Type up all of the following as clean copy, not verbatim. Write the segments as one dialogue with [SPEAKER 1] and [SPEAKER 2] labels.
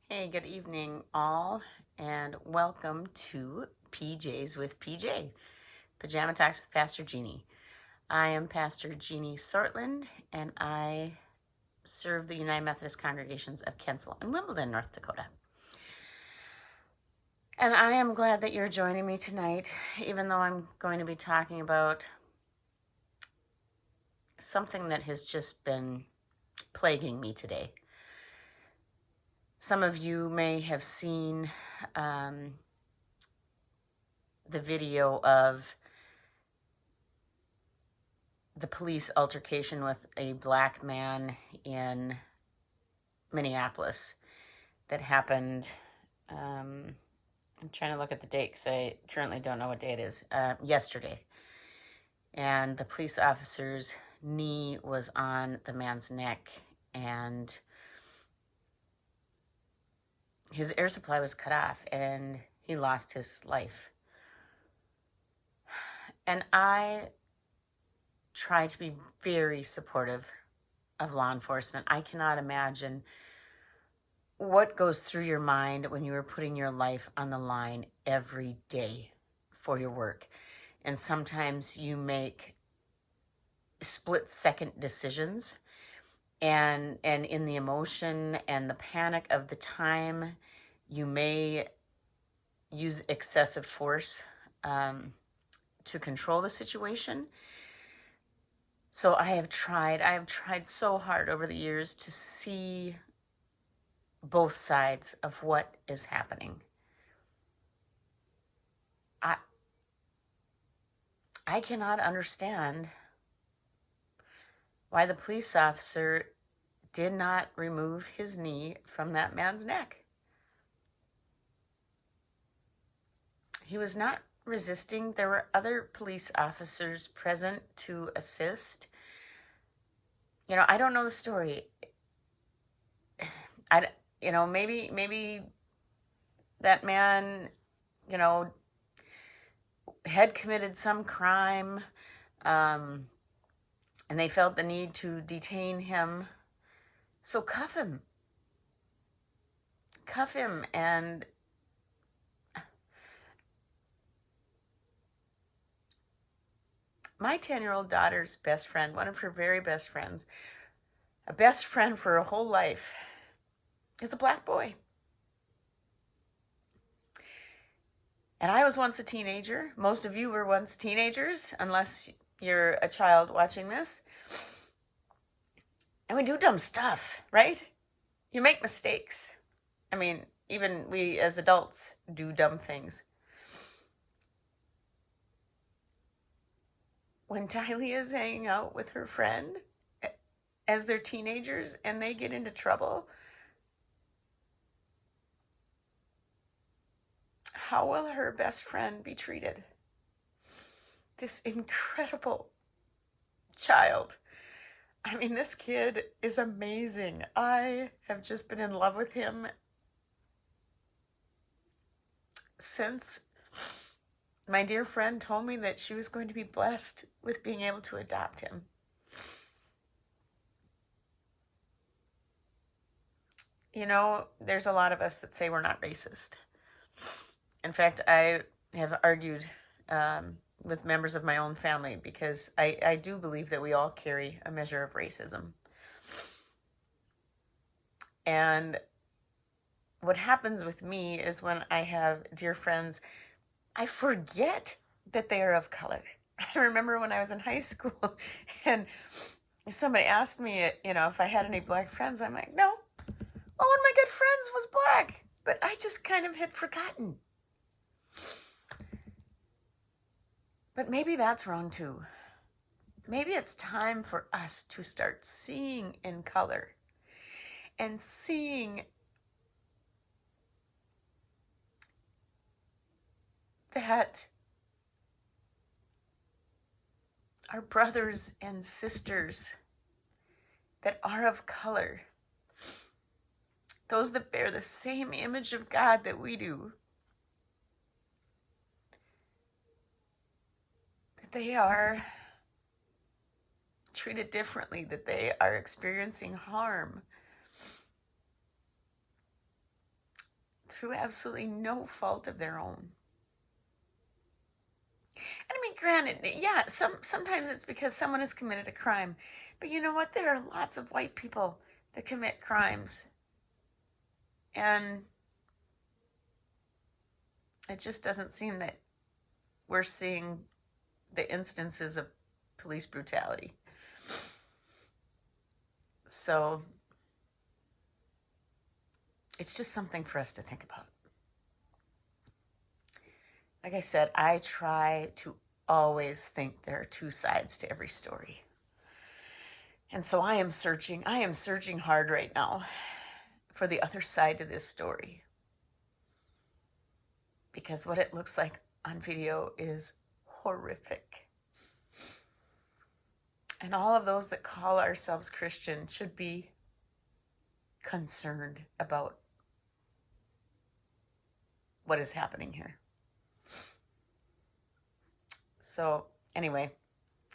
[SPEAKER 1] Hey, good evening, all, and welcome to PJs with PJ, Pajama Talks with Pastor Jeannie. I am Pastor Jeannie Sortland, and I serve the United Methodist Congregations of Kensal and Wimbledon, North Dakota. And I am glad that you're joining me tonight, even though I'm going to be talking about something that has just been plaguing me today. Some of you may have seen the video of the police altercation with a black man in Minneapolis that happened. I'm trying to look at the date because I currently don't know what day it is. Yesterday. And the police officer's knee was on the man's neck, and his air supply was cut off, and he lost his life. And I try to be very supportive of law enforcement. I cannot imagine what goes through your mind when you are putting your life on the line every day for your work. And sometimes you make split-second decisions, and in the emotion and the panic of the time, you may use excessive force to control the situation. So I have tried so hard over the years to see both sides of what is happening. I cannot understand why the police officer did not remove his knee from that man's neck. He was not resisting. There were other police officers present to assist. I don't know the story. Maybe that man, had committed some crime, and they felt the need to detain him. So cuff him. And my 10-year-old daughter's best friend, one of her very best friends, a best friend for her whole life, is a black boy. And I was once a teenager. Most of you were once teenagers, unless you're a child watching this. And we do dumb stuff, right? You make mistakes. I mean, even we as adults do dumb things. When Tylee is hanging out with her friend as they're teenagers and they get into trouble, how will her best friend be treated? This incredible child. I mean, this kid is amazing. I have just been in love with him since my dear friend told me that she was going to be blessed with being able to adopt him. There's a lot of us that say we're not racist. In fact, I have argued with members of my own family because I do believe that we all carry a measure of racism. And what happens with me is when I have dear friends, I forget that they are of color. I remember when I was in high school and somebody asked me, if I had any black friends. I'm like, no. Well, one of my good friends was black, but I just kind of had forgotten. But maybe that's wrong too. Maybe it's time for us to start seeing in color and seeing that our brothers and sisters that are of color, those that bear the same image of God that we do, that they are treated differently, that they are experiencing harm. through absolutely no fault of their own. And I mean, granted, yeah, sometimes it's because someone has committed a crime. But you know what? There are lots of white people that commit crimes. And it just doesn't seem that we're seeing the incidences of police brutality. So it's just something for us to think about. Like I said, I try to always think there are two sides to every story. And so I am searching hard right now for the other side to this story. Because what it looks like on video is horrific. And all of those that call ourselves Christian should be concerned about what is happening here. So anyway,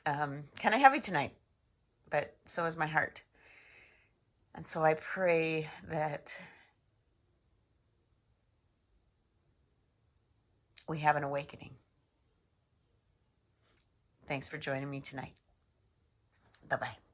[SPEAKER 1] kind of heavy tonight, but so is my heart. And so I pray that we have an awakening. Thanks for joining me tonight. Bye-bye.